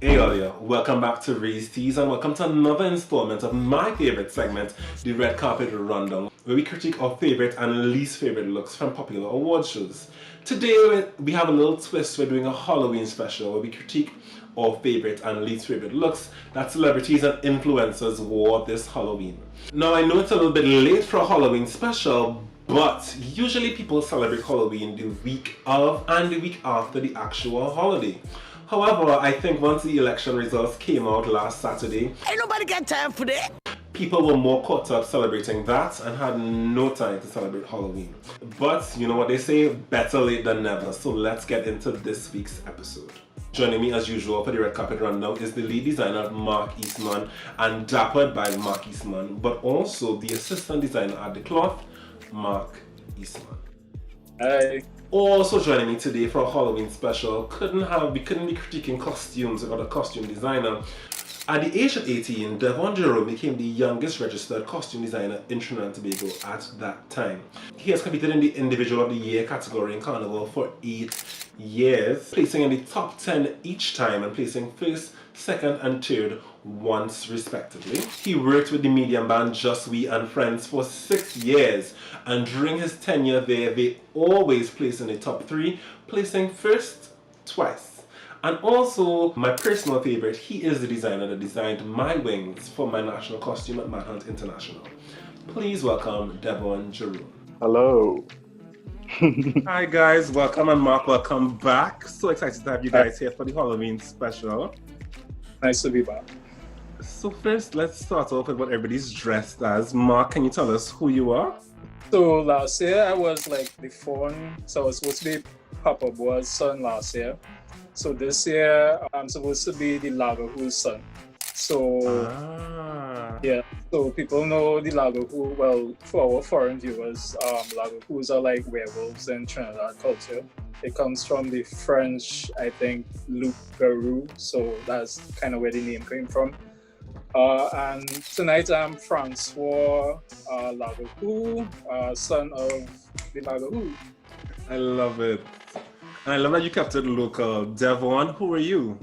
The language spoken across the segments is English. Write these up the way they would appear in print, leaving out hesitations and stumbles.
Hey Alia, welcome back to Raise Teas and welcome to another installment of my favorite segment, the Red Carpet Rundown, where we critique our favorite and least favorite looks from popular award shows. Today we have a little twist. We're doing a Halloween special where we critique our favorite and least favorite looks that celebrities and influencers wore this Halloween. Now I know it's a little bit late for a Halloween special, but usually people celebrate Halloween the week of and the week after the actual holiday. However, I think once the election results came out last Saturday, ain't nobody got time for that. People were more caught up celebrating that and had no time to celebrate Halloween. But you know what they say, better late than never. So let's get into this week's episode. Joining me as usual for the Red Carpet Rundown is the lead designer Mark Eastman and dappered by Mark Eastman, but also the assistant designer at the cloth, Mark Eastman. Hi. Also joining me today for a Halloween special, we couldn't be critiquing costumes without a costume designer. At the age of 18, Devon Jerome became the youngest registered costume designer in Trinidad and Tobago at that time. He has competed in the Individual of the Year category in Carnival for 8 years, placing in the top 10 each time and placing first, second and third once respectively. He worked with the medium band Just We and Friends for 6 years, and during his tenure there, they always placed in the top 3, placing first twice. And also, my personal favorite, he is the designer that designed my wings for my national costume at Manhunt International. Please welcome Devon Jerome. Hello. Hi guys, welcome, and Mark, welcome back. So excited to have you guys here for the Halloween special. Nice to be back. So first, let's start off with what everybody's dressed as. Mark, can you tell us who you are? So last year I was like the phone, so I was supposed to be Papa Boa's son last year. So this year I'm supposed to be the Lagahu's son. So yeah, so people know the Lagahu. Well, for our foreign viewers, Lagahus are like werewolves in Trinidad culture. It comes from the French, I think, loup garou. So that's kind of where the name came from. And tonight I'm Francois Lagahu, son of the Lagahu. I love it. And I love that you kept it local. Devon, who are you?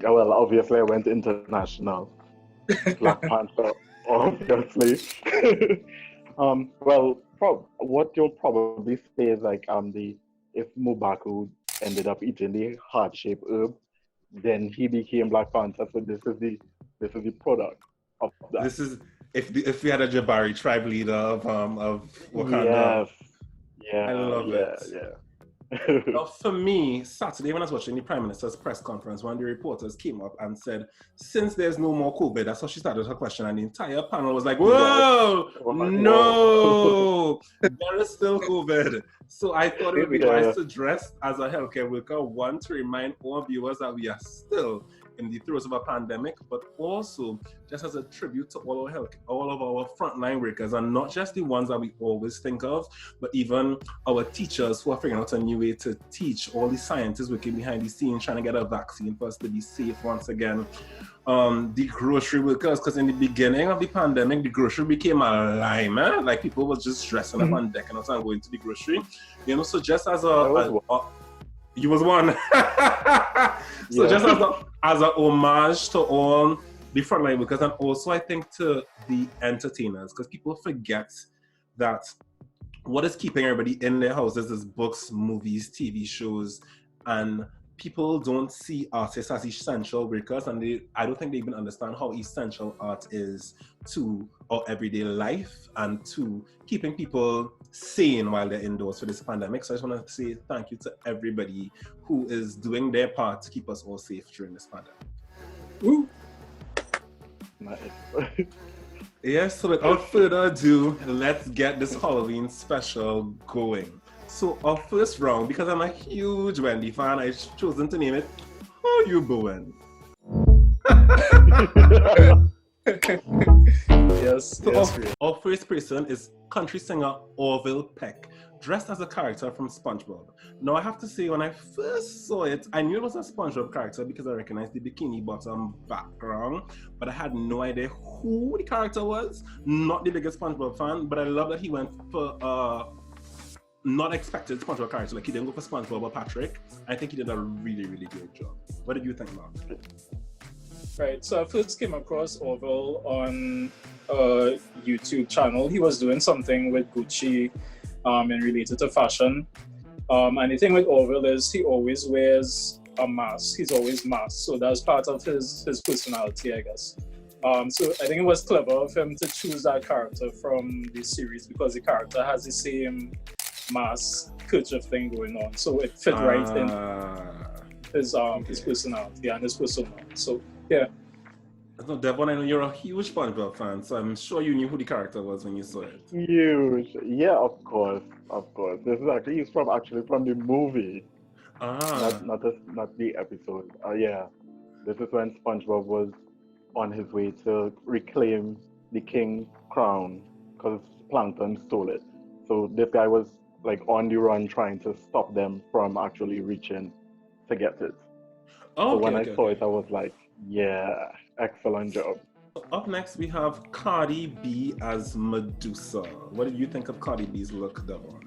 Yeah, well, obviously I went international. Black Panther, obviously. What you'll probably say is like if Mubaku ended up eating the heart-shaped herb, then he became Black Panther. So this is the product of that. This is if we had a Jabari tribe leader of Wakanda. Yes. Yeah. I love it. Yeah. Now, for me, Saturday when I was watching the Prime Minister's press conference, one of the reporters came up and said, since there's no more COVID, that's how she started her question, and the entire panel was like, whoa, no, there is still COVID. So I thought it would be nice to dress as a healthcare worker, one, to remind all viewers that we are still in the throes of a pandemic, but also just as a tribute to all of our frontline workers, and not just the ones that we always think of, but even our teachers who are figuring out a new way to teach, all the scientists working behind the scenes trying to get a vaccine for us to be safe once again. The grocery workers, because in the beginning of the pandemic, the grocery became a lie, man. Like people were just dressing up on deck and also going to the grocery. You know, so just as you was one. So yeah. Just as a homage to all the frontline workers, and also I think to the entertainers, because people forget that what is keeping everybody in their houses is books, movies, TV shows, and people don't see artists as essential workers, and I don't think they even understand how essential art is to our everyday life and to keeping people sane while they're indoors for this pandemic. So I just want to say thank you to everybody who is doing their part to keep us all safe during this pandemic. Woo! Nice. Yes, so without further ado, let's get this Halloween special going. So our first round, because I'm a huge Wendy fan, I've chosen to name it How You Bowen. Yes. Our first person is country singer Orville Peck, dressed as a character from SpongeBob. Now I have to say, when I first saw it, I knew it was a SpongeBob character because I recognized the bikini bottom background, but I had no idea who the character was. Not the biggest SpongeBob fan, but I love that he went for not expected SpongeBob character. Like he didn't go for SpongeBob or Patrick. I think he did a really, really great job. What did you think, Mark? Right. So I first came across Orville on a YouTube channel. He was doing something with Gucci and related to fashion. And the thing with Orville is he always wears a mask. He's always masked. So that's part of his personality, I guess. So I think it was clever of him to choose that character from the series because the character has the same mask kerchief thing going on. So it fit right in his personality and his persona. So yeah. So Devon, I know you're a huge SpongeBob fan, so I'm sure you knew who the character was when you saw it. Huge. Yeah, of course. This is actually from the movie. Not the episode. Yeah. This is when SpongeBob was on his way to reclaim the king crown because Plankton stole it. So this guy was like on the run trying to stop them from actually reaching to get it. So when I saw it, I was like, yeah, excellent job. Up next, we have Cardi B as Medusa. What did you think of Cardi B's look, Devon?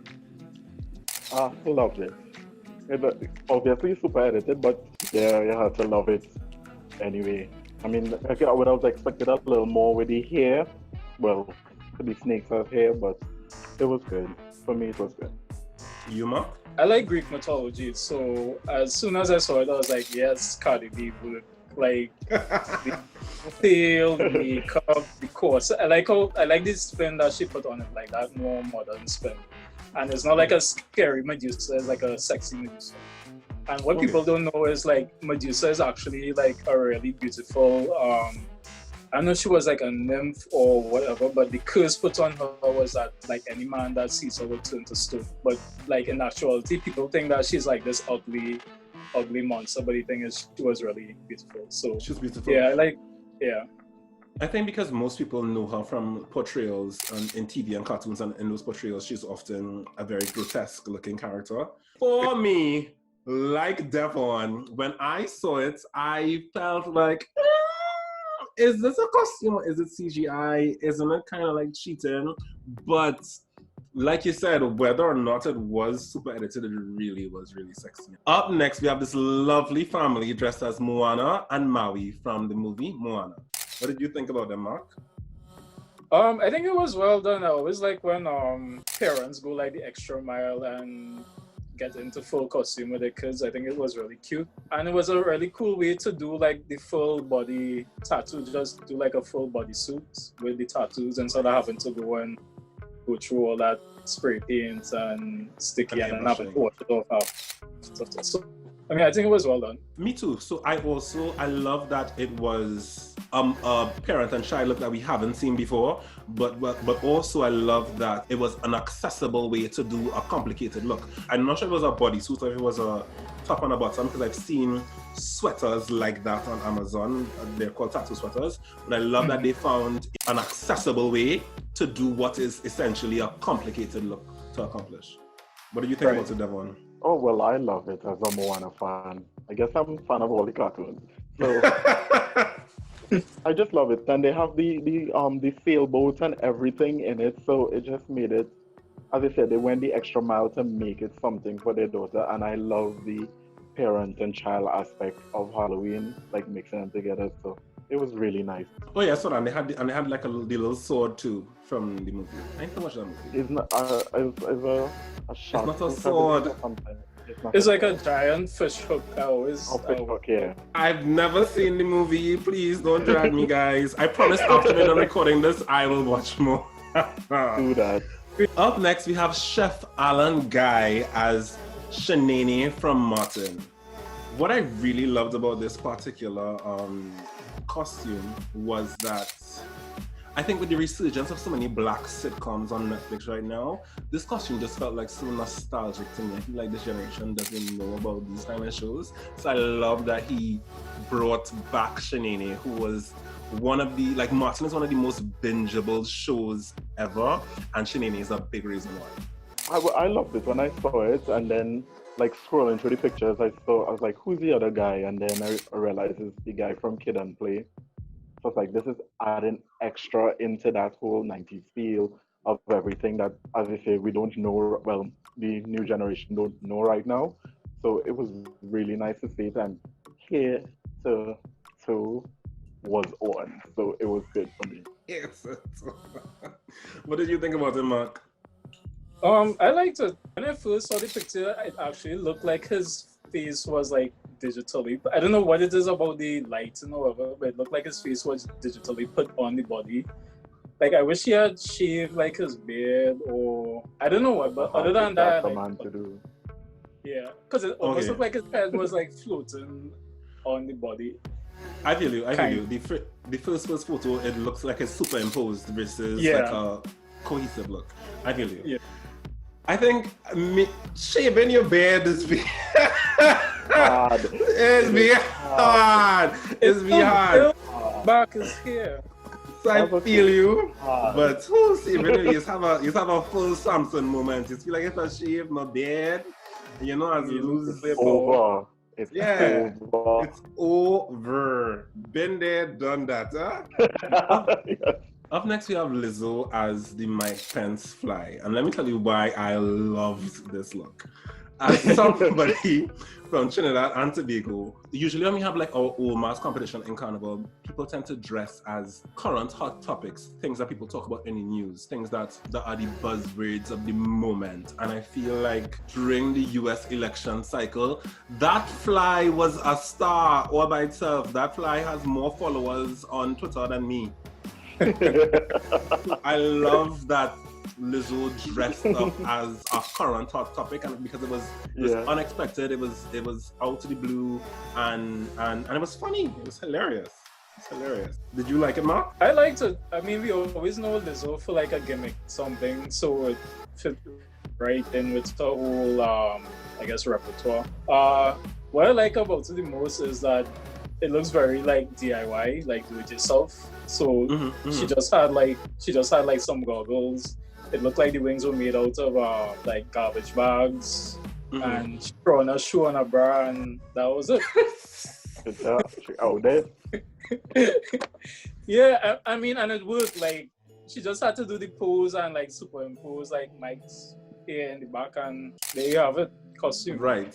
I loved it. It's obviously super edited, but yeah, you have to love it anyway. I mean, I would have expected a little more with the hair. Well, the snakes have hair, but it was good. For me, it was good. You, Mark? I like Greek mythology, so as soon as I saw it, I was like, yes, Cardi B would. Like, the tail, the makeup, the course. I like this spin that she put on it, like that more modern spin. And it's not like a scary Medusa, it's like a sexy Medusa. And what people don't know is like Medusa is actually like a really beautiful I know she was like a nymph or whatever, but the curse put on her was that like any man that sees her will turn to stone. But like in actuality, people think that she's like this ugly monster, but the thing is she was really beautiful. So she's beautiful. Yeah. I think because most people know her from portrayals in TV and cartoons, and in those portrayals, she's often a very grotesque looking character. For me, like Devon, when I saw it, I felt like, is this a costume? Is it CGI? Isn't it kind of like cheating? But like you said, whether or not it was super edited, it really was really sexy. Up next, we have this lovely family dressed as Moana and Maui from the movie Moana. What did you think about them, Mark? I think it was well done. I always like when parents go like the extra mile and get into full costume with their kids. I think it was really cute. And it was a really cool way to do like the full body tattoo, just do like a full body suit with the tattoos instead of having to go through all that spray paint and sticky and then having to wash it off after. So, I mean, I think it was well done. Me too. So I love that it was a parent and child look that we haven't seen before, but also I love that it was an accessible way to do a complicated look. I'm not sure if it was a bodysuit or if it was a top and a bottom, because I've seen sweaters like that on Amazon. They're called tattoo sweaters, but I love that they found an accessible way to do what is essentially a complicated look to accomplish. What do you think about it, Devon? Oh, well, I love it as a Moana fan. I guess I'm a fan of all the cartoons. So I just love it. And they have the sailboats and everything in it. So it just made it, as I said, they went the extra mile to make it something for their daughter. And I love the parent and child aspect of Halloween, like mixing them together. So it was really nice. Oh yeah, so and they had like the little sword too from the movie. I think to watch that movie. It's not a shark. It's not a sword. It's like a giant fish hook. Yeah. I've never seen the movie. Please don't drag me, guys. I promise after we're done recording this, I will watch more. Do that. Up next, we have Chef Alan Guy as Shanae from Martin. What I really loved about this particular costume was that I think with the resurgence of so many black sitcoms on Netflix right now, this costume just felt like so nostalgic to me. I feel like this generation doesn't know about these kind of shows. So I love that he brought back Shanae, who was one of the, like Martin is one of the most bingeable shows ever, and Shanae is a big reason why. I loved it when I saw it, and then like scrolling through the pictures, I was like, who's the other guy? And then I realized it's the guy from Kid and Play. So it's like, this is adding extra into that whole 90s feel of everything that, as I say, we don't know. Well, the new generation don't know right now. So it was really nice to see it, and here to was on. So it was good for me. Yes. What did you think about it, Mark? I liked it. When I first saw the picture, it actually looked like his face was like digitally. I don't know what it is about the lighting or whatever, but it looked like his face was digitally put on the body. Like I wish he had shaved like his beard, or I don't know what. But other than that, like, man to do. Yeah, because it almost looked like his head was like floating on the body. I feel you. The first photo, it looks like it's superimposed versus like a cohesive look. I feel you. Yeah. I think shaving your beard is hard. It's hard. It's hard. Back is here. So I feel you, but you have a full Samson moment. You feel like if I shave my beard, you know, as you lose it's over. It's over. Been there, done that, huh? Yes. Up next, we have Lizzo as the Mike Pence fly. And let me tell you why I loved this look. As somebody from Trinidad and Tobago, usually when we have like our old mass competition in Carnival, people tend to dress as current hot topics, things that people talk about in the news, things that are the buzzwords of the moment. And I feel like during the US election cycle, that fly was a star all by itself. That fly has more followers on Twitter than me. I love that Lizzo dressed up as a current hot topic, and because it was unexpected, it was out of the blue, and it was funny. It was hilarious. It's hilarious. Did you like it, Mark? I liked it. I mean, we always know Lizzo for like a gimmick, something, so it fit right in with the whole, I guess, repertoire. What I like about it the most is that it looks very like DIY, like do it yourself. So she just had like some goggles. It looked like the wings were made out of like garbage bags, and she put on a shoe and a bra, and that was it. Out there. Yeah, I mean, and it worked. Like she just had to do the pose and like superimpose like Mike's hair in the back, and there you have it. Costume. Right.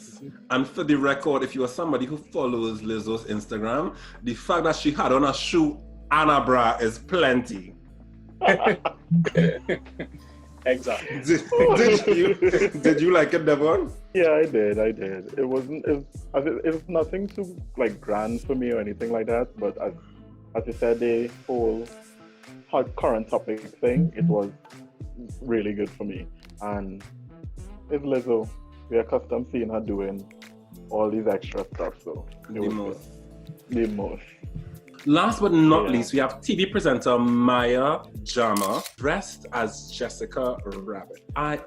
And for the record, if you are somebody who follows Lizzo's Instagram, the fact that she had on a shoe and a bra is plenty. Exactly. Did you like it, Devon? Yeah, I did. It was nothing too like grand for me or anything like that. But as you said, the whole hot current topic thing, it was really good for me. And it's Lizzo. We're accustomed seeing her doing all these extra stuff. So the most. Last but not least, we have TV presenter Maya Jama dressed as Jessica Rabbit. I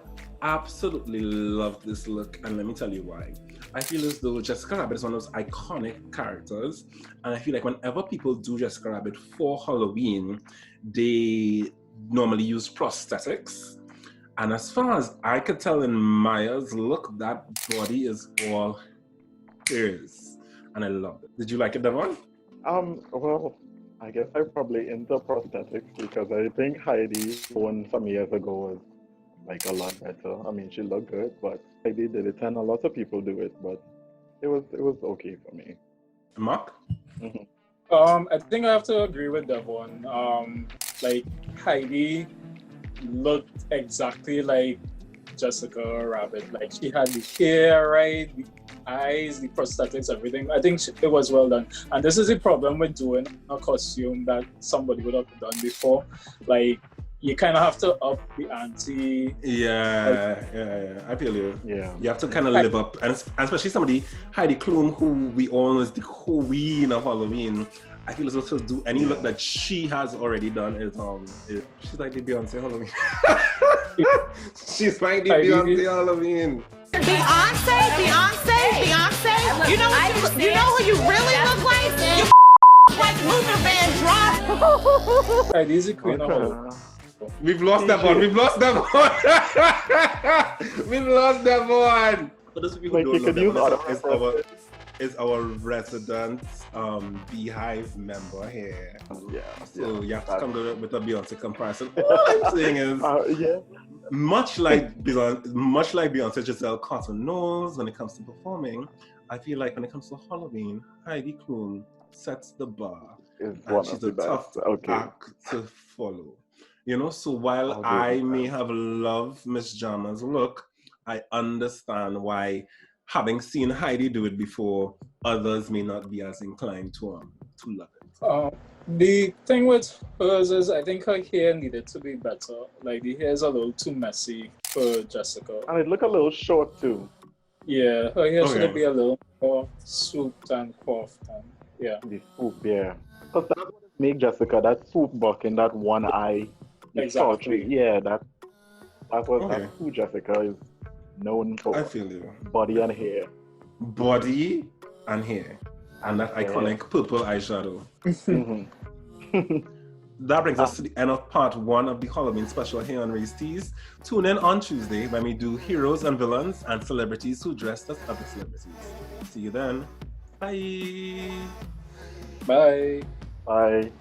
absolutely love this look, and let me tell you why. I feel as though Jessica Rabbit is one of those iconic characters, and I feel like whenever people do Jessica Rabbit for Halloween, they normally use prosthetics. And as far as I could tell in Maya's look, that body is all hers, and I love it. Did you like it, Devon? Well, I guess I'm probably into prosthetics because I think Heidi one some years ago was like a lot better. I mean, she looked good, but Heidi did it, and a lot of people do it, but it was okay for me. Mark? I think I have to agree with Devon. Like Heidi looked exactly like Jessica Rabbit. Like she had the hair right, the eyes, the prosthetics, everything. I think it was well done. And this is the problem with doing a costume that somebody would have done before. Like you kind of have to up the ante. Yeah. I feel you. Yeah. You have to kind of live up, and especially somebody Heidi Klum, who we all know is the queen of Halloween. I feel as though to do any look that she has already done is she's like the Beyonce Halloween. She's like the Beyonce Halloween. Beyonce. You know who you really look like? You like Luther Vandross. Heidi's the queen of Halloween. We've lost that one. For those of you who don't know, is our resident Beehive member here. Yeah. So you have to come with a Beyonce comparison. All I'm saying is, yeah. much like Beyonce Giselle Cotton knows when it comes to performing, I feel like when it comes to Halloween, Heidi Klum sets the bar. And she's a tough act to follow. You know, so while I may have loved Miss Jama's look, I understand why, having seen Heidi do it before, others may not be as inclined to love it. The thing with hers is I think her hair needed to be better. Like the hair is a little too messy for Jessica. And it looked a little short too. Yeah, her hair should be a little more swooped and coiffed. And, yeah. The swoop, yeah. Because that's what makes Jessica, that swoop buck in that one eye. Exactly. Yeah, that's who Jessica is known for. I feel you. Body and hair. Body and hair. And that iconic purple eyeshadow. That brings us to the end of part 1 of the Halloween special here on Race Tees. Tune in on Tuesday when we do heroes and villains and celebrities who dressed as other celebrities. See you then. Bye. Bye. Bye.